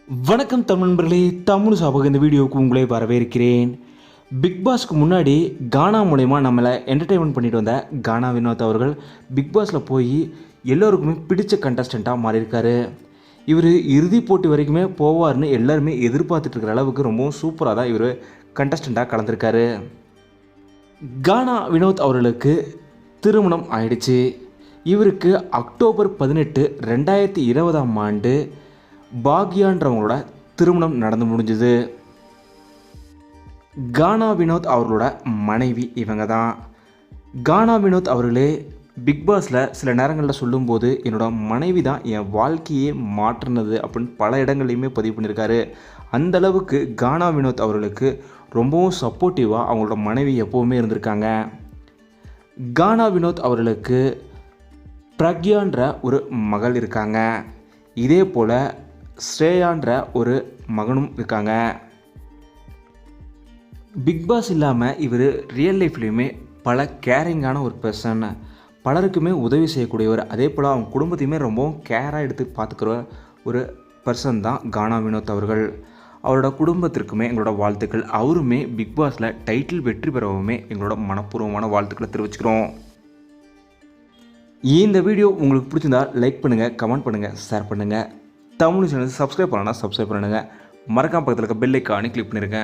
வணக்கம் தமிழ் நண்பர்களே, தமிழ் சாபக இந்த வீடியோவுக்கு உங்களை வரவேற்கிறேன். பிக் பாஸ்க்கு முன்னாடி கானா மூலயமா நம்மளை என்டர்டெயின்மெண்ட் பண்ணிட்டு வந்த கானா வினோத் அவர்கள் பிக் பாஸில் போய் எல்லோருக்குமே பிடிச்ச கண்டஸ்டண்ட்டாக மாறியிருக்காரு. இவர் இறுதிப் போட்டி வரைக்குமே போவார்னு எல்லாருமே எதிர்பார்த்துட்டு இருக்கிற அளவுக்கு ரொம்பவும் சூப்பராக தான் இவர் கண்டஸ்டண்ட்டாக கலந்துருக்காரு. கானா வினோத் அவர்களுக்கு திருமணம் ஆயிடுச்சு. இவருக்கு அக்டோபர் 18, 2020 பாக்யான்றவங்களோட திருமணம் நடந்து முடிஞ்சுது. கானா வினோத் அவர்களோட மனைவி இவங்க தான். கானா வினோத் அவர்களே பிக் பாஸில் சில நேரங்களில் சொல்லும்போது என்னோட மனைவி தான் என் வாழ்க்கையே மாற்றினது அப்படின்னு பல இடங்கள்லையுமே பதிவு பண்ணியிருக்காரு. அந்தளவுக்கு கானா வினோத் அவர்களுக்கு ரொம்பவும் சப்போர்ட்டிவாக அவங்களோட மனைவி எப்போவுமே இருந்திருக்காங்க. கானா வினோத் அவர்களுக்கு பிரக்யான்ற ஒரு மகள் இருக்காங்க. இதே போல் ஸ்ரேயான்ற ஒரு மகனும் இருக்காங்க. பிக் பாஸ் இல்லாமல் இவர் ரியல் லைஃப்லேயுமே பல கேரிங்கான ஒரு பர்சன், பலருக்குமே உதவி செய்யக்கூடியவர், அதே போல் அவங்க குடும்பத்தையுமே ரொம்பவும் கேராக எடுத்து பார்த்துக்கிற ஒரு பர்சன் தான் கானா வினோத் அவர்கள். அவரோட குடும்பத்திற்குமே எங்களோட வாழ்த்துக்கள். அவருமே பிக் பாஸில் டைட்டில் வெற்றி பெறவுமே எங்களோட மனப்பூர்வமான வாழ்த்துக்களை தெரிவிச்சுக்கிறோம். இந்த வீடியோ உங்களுக்கு பிடிச்சிருந்தா லைக் பண்ணுங்கள், கமெண்ட் பண்ணுங்கள், ஷேர் பண்ணுங்கள். தமிழ் சேனல் சப்ஸ்கிரைப் பண்ணலாம், சப்ஸ்கிரைப் பண்ணுங்கள். மறக்காம பக்கத்தில் இருக்க பெல் ஐக்கானை கிளிக் பண்ணிருங்க.